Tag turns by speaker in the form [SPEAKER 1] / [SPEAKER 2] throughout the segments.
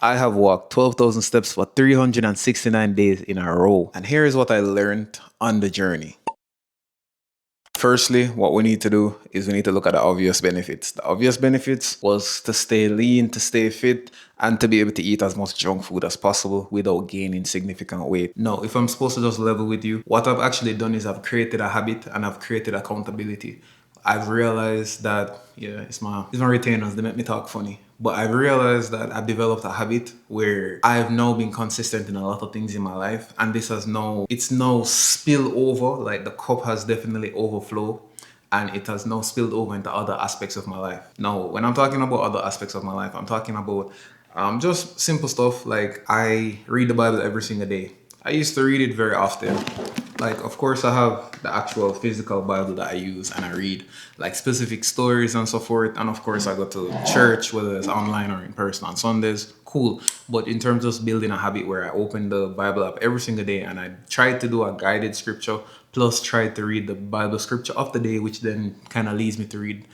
[SPEAKER 1] I have walked 12,000 steps for 369 days in a row. And here is what I learned on the journey. Firstly, what we need to do is we need to look at the obvious benefits. The obvious benefits was to stay lean, to stay fit, and to be able to eat as much junk food as possible without gaining significant weight. Now, if I'm supposed to just level with you, what I've actually done is I've created a habit and I've created accountability. I've realized that, it's my retainers, they make me talk funny. But I've realized that I've developed a habit where I've now been consistent in a lot of things in my life. And this has now, it's now spilled over, like the cup has definitely overflowed. And it has now spilled over into other aspects of my life. Now, when I'm talking about other aspects of my life, I'm talking about just simple stuff like I read the Bible every single day. I used to read it very often. Like, of course, I have the actual physical Bible that I use and I read like specific stories and so forth. And of course, I go to church, whether it's online or in person on Sundays. Cool. But in terms of building a habit where I open the Bible up every single day and I try to do a guided scripture, plus try to read the Bible scripture of the day, which then kind of leads me to read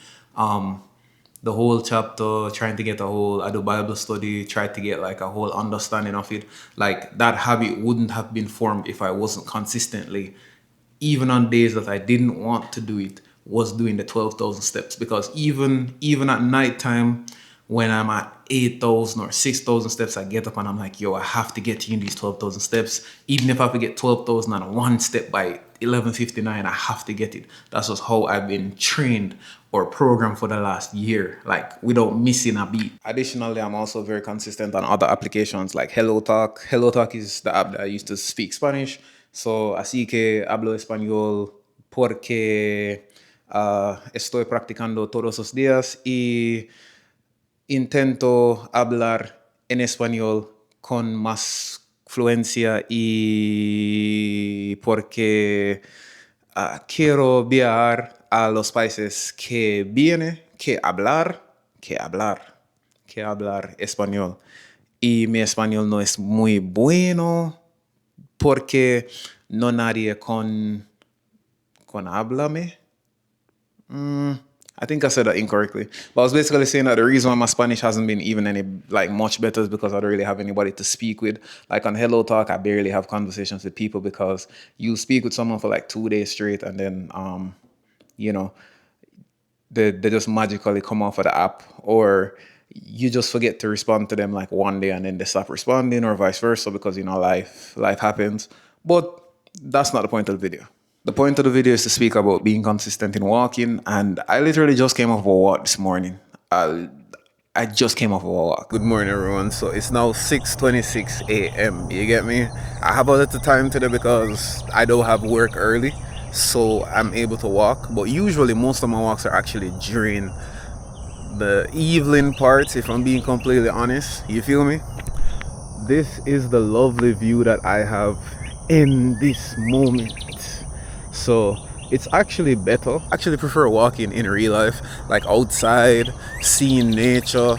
[SPEAKER 1] the whole chapter, trying to get I do Bible study, try to get like a whole understanding of it. Like that habit wouldn't have been formed if I wasn't consistently, even on days that I didn't want to do it, was doing the 12,000 steps. Because even at nighttime, when I'm at 8,000 or 6,000 steps, I get up and I'm like, I have to get in these 12,000 steps. Even if I forget 12,001 step by 11:59, I have to get it. That's just how I've been trained or programmed for the last year, like without missing a beat. Additionally, I'm also very consistent on other applications like Hello Talk. Hello Talk is the app that I use to speak Spanish. So, así que hablo español porque estoy practicando todos los días y intento hablar en español con más fluencia y porque quiero viajar a los países que viene que hablar español. Y mi español no es muy bueno porque no nadie con háblame. I think I said that incorrectly. But I was basically saying that the reason why my Spanish hasn't been even any like much better is because I don't really have anybody to speak with. Like on Hello Talk, I barely have conversations with people because you speak with someone for like 2 days straight and then they just magically come off of the app, or you just forget to respond to them like one day and then they stop responding, or vice versa, because life happens. But that's not the point of the video. The point of the video is to speak about being consistent in walking, and I literally just came off of a walk this morning. I just came off of a walk. Good morning, everyone. So it's now 6:26 a.m. You get me? I have a little time today because I don't have work early, so I'm able to walk. But usually most of my walks are actually during the evening parts, if I'm being completely honest. You feel me? This is the lovely view that I have in this moment. So it's actually better. I actually prefer walking in real life, like outside, seeing nature,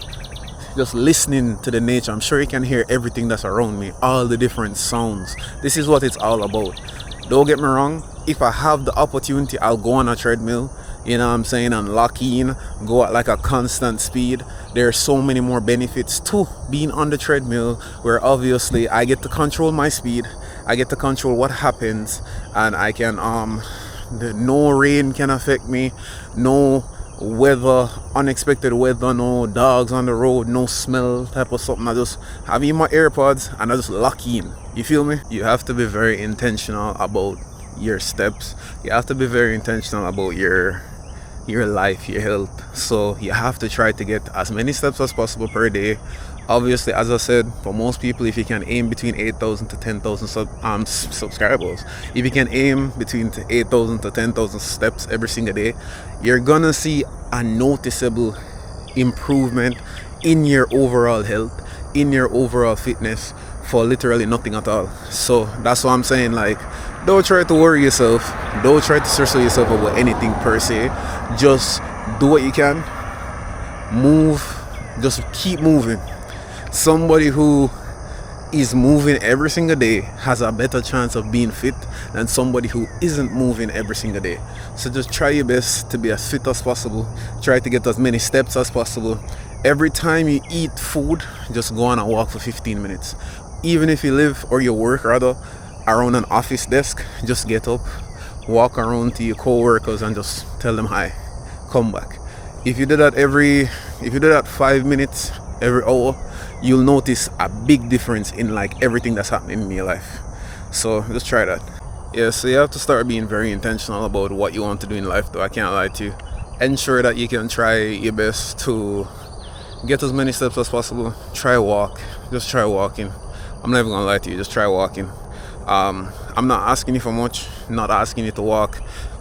[SPEAKER 1] just listening to the nature. I'm sure you can hear everything that's around me, all the different sounds. This is what it's all about. Don't get me wrong, if I have the opportunity, I'll go on a treadmill, you know what I'm saying, and lock in, go at like a constant speed. There are so many more benefits to being on the treadmill, where obviously I get to control my speed, I get to control what happens, and I can no rain can affect me, no weather, unexpected weather, no dogs on the road, no smell type of something. I just have in my AirPods and I just lock in. You feel me? You have to be very intentional about your steps. You have to be very intentional about your life, your health. So you have to try to get as many steps as possible per day. Obviously, as I said, for most people, if you can aim between 8,000 to 10,000 subscribers, if you can aim between 8,000 to 10,000 steps every single day, you're gonna see a noticeable improvement in your overall health, in your overall fitness, for literally nothing at all. So that's what I'm saying. Like, don't try to worry yourself. Don't try to stress yourself about anything per se. Just do what you can. Move. Just keep moving. Somebody who is moving every single day has a better chance of being fit than somebody who isn't moving every single day. So just try your best to be as fit as possible. Try to get as many steps as possible. Every time you eat food, just go on a walk for 15 minutes. Even if you live or you work rather around an office desk, just get up, walk around to your co-workers and just tell them hi, come back. If you do that if you do that 5 minutes every hour, you'll notice a big difference in like everything that's happening in your life. So just try that. Yeah, so you have to start being very intentional about what you want to do in life, though I can't lie to you. Ensure that you can try your best to get as many steps as possible. Try walk. Just try walking. I'm not even gonna lie to you, just try walking. I'm not asking you for much, not asking you to walk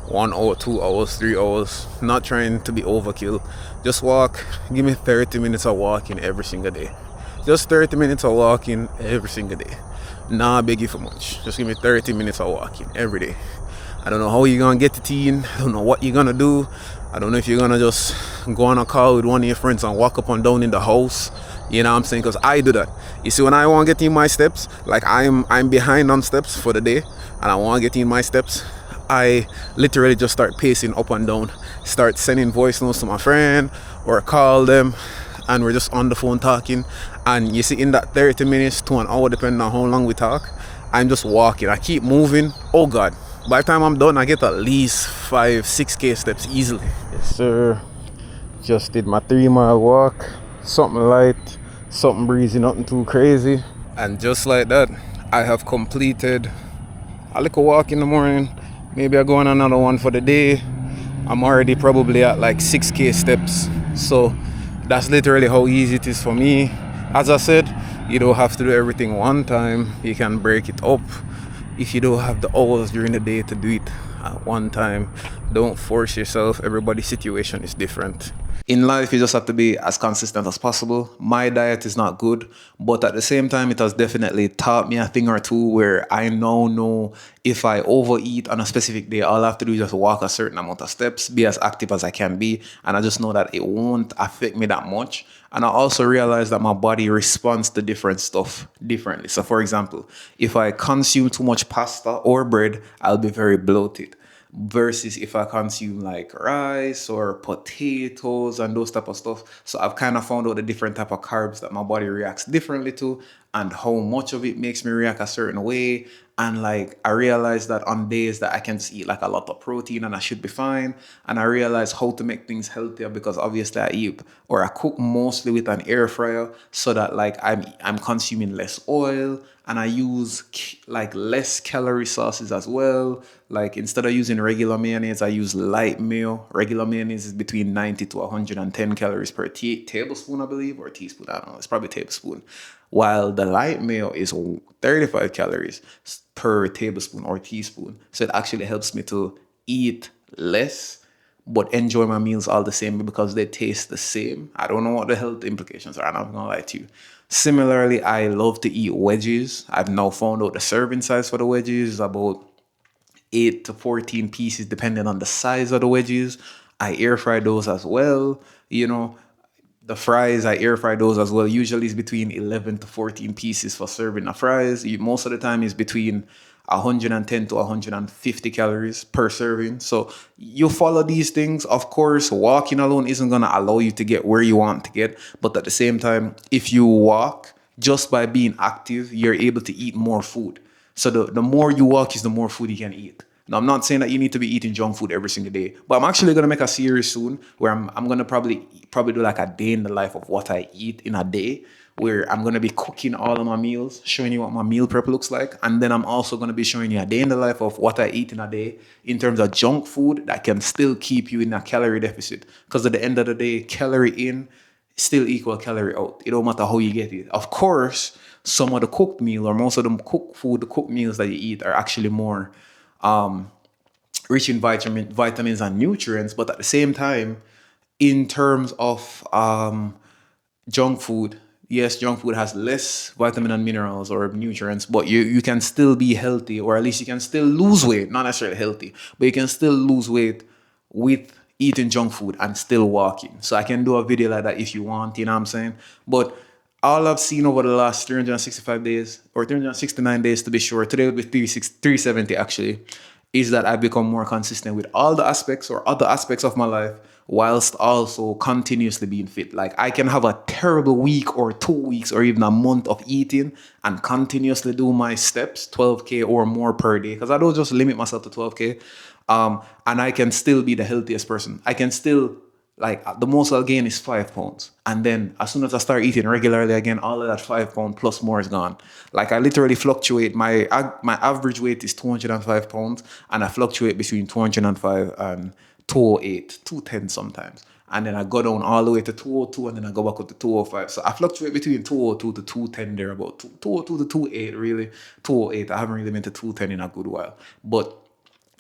[SPEAKER 1] 1 hour, 2 hours, 3 hours, not trying to be overkill. Just walk. Give me 30 minutes of walking every single day. Just 30 minutes of walking every single day. Nah, beg you for much. Just give me 30 minutes of walking every day. I don't know how you're gonna get the teen. I don't know what you're gonna do. I don't know if you're gonna just go on a call with one of your friends and walk up and down in the house. You know what I'm saying? Because I do that. You see, when I want to get in my steps, like I'm behind on steps for the day, and I want to get in my steps, I literally just start pacing up and down, start sending voice notes to my friend or call them, and we're just on the phone talking. And you see, in that 30 minutes to an hour, depending on how long we talk, I'm just walking. I keep moving. Oh God. By the time I'm done, I get at least 5-6K steps easily. Yes, sir. Just did my 3-mile walk. Something light, something breezy, nothing too crazy. And just like that, I have completed a little walk in the morning. Maybe I go on another one for the day. I'm already probably at like 6K steps. So that's literally how easy it is for me. As I said, you don't have to do everything one time. You can break it up. If you don't have the hours during the day to do it at one time, don't force yourself. Everybody's situation is different. In life, you just have to be as consistent as possible. My diet is not good, but at the same time, it has definitely taught me a thing or two where I now know if I overeat on a specific day, all I have to do is just walk a certain amount of steps, be as active as I can be, and I just know that it won't affect me that much. And I also realize that my body responds to different stuff differently. So for example, if I consume too much pasta or bread, I'll be very bloated. Versus if I consume like rice or potatoes and those type of stuff. So I've kind of found out the different type of carbs that my body reacts differently to and how much of it makes me react a certain way. And like I realized that on days that I can just eat like a lot of protein and I should be fine. And I realized how to make things healthier because obviously I eat or I cook mostly with an air fryer so that like I'm consuming less oil and I use like less calorie sauces as well. Like instead of using regular mayonnaise, I use light mayo. Regular mayonnaise is between 90 to 110 calories per tablespoon, I believe, or teaspoon. I don't know. It's probably tablespoon. While the light mayo is 35 calories per tablespoon or teaspoon. So it actually helps me to eat less but enjoy my meals all the same because they taste the same. I don't know what the health implications are, and I'm not gonna lie to you. Similarly, I love to eat wedges. I've now found out the serving size for the wedges is about 8 to 14 pieces depending on the size of the wedges. I air fry those as well. You know, the fries, I air fry those as well. Usually it's between 11 to 14 pieces for serving of fries. Most of the time it's between 110 to 150 calories per serving. So you follow these things. Of course, walking alone isn't going to allow you to get where you want to get. But at the same time, if you walk, just by being active, you're able to eat more food. So the more you walk is the more food you can eat. Now, I'm not saying that you need to be eating junk food every single day, but I'm actually gonna make a series soon where I'm gonna probably do like a day in the life of what I eat in a day, where I'm gonna be cooking all of my meals, showing you what my meal prep looks like, and then I'm also gonna be showing you a day in the life of what I eat in a day in terms of junk food that can still keep you in a calorie deficit. Because at the end of the day, calorie in still equal calorie out. It don't matter how you get it. Of course, some of the cooked meal or most of the cooked meals that you eat are actually more rich in vitamins and nutrients, but at the same time, in terms of junk food, yes, junk food has less vitamin and minerals or nutrients, but you can still be healthy, or at least you can still lose weight, not necessarily healthy, but you can still lose weight with eating junk food and still walking. So I can do a video like that if you want, you know what I'm saying? But all I've seen over the last 365 days or 369 days to be sure, today will be 370 actually, is that I've become more consistent with all the aspects or other aspects of my life whilst also continuously being fit. Like I can have a terrible week or 2 weeks or even a month of eating and continuously do my steps 12K or more per day, because I don't just limit myself to 12K. And I can still be the healthiest person. I can still, like, the most I'll gain is 5 pounds. And then as soon as I start eating regularly again, all of that 5 pound plus more is gone. Like I literally fluctuate. My average weight is 205 pounds, and I fluctuate between 205 and 208, 210 sometimes. And then I go down all the way to 202, and then I go back up to 205. So I fluctuate between 202 to 210 there, about 202 to 208 really. 208. I haven't really been to 210 in a good while. But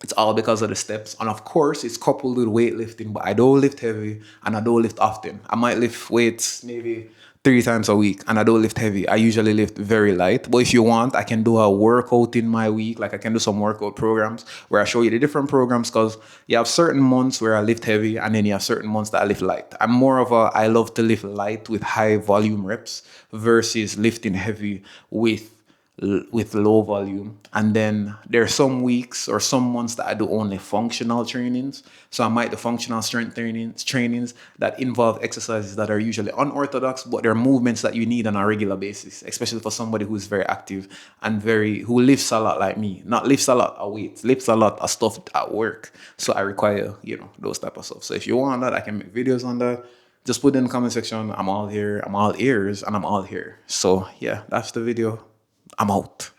[SPEAKER 1] it's all because of the steps. And of course, it's coupled with weightlifting, but I don't lift heavy and I don't lift often. I might lift weights maybe 3 times a week and I don't lift heavy. I usually lift very light. But if you want, I can do a workout in my week. Like I can do some workout programs where I show you the different programs, because you have certain months where I lift heavy and then you have certain months that I lift light. I'm more of I love to lift light with high volume reps versus lifting heavy with low volume. And then there are some weeks or some months that I do only functional trainings. So I might do functional strength trainings that involve exercises that are usually unorthodox, but they're movements that you need on a regular basis, especially for somebody who's very active and who lifts a lot like me. Not lifts a lot of weights, lifts a lot of stuff at work. So I require, those type of stuff. So if you want that, I can make videos on that. Just put it in the comment section. I'm all here, I'm all ears, and I'm all here. So yeah, that's the video. I'm out.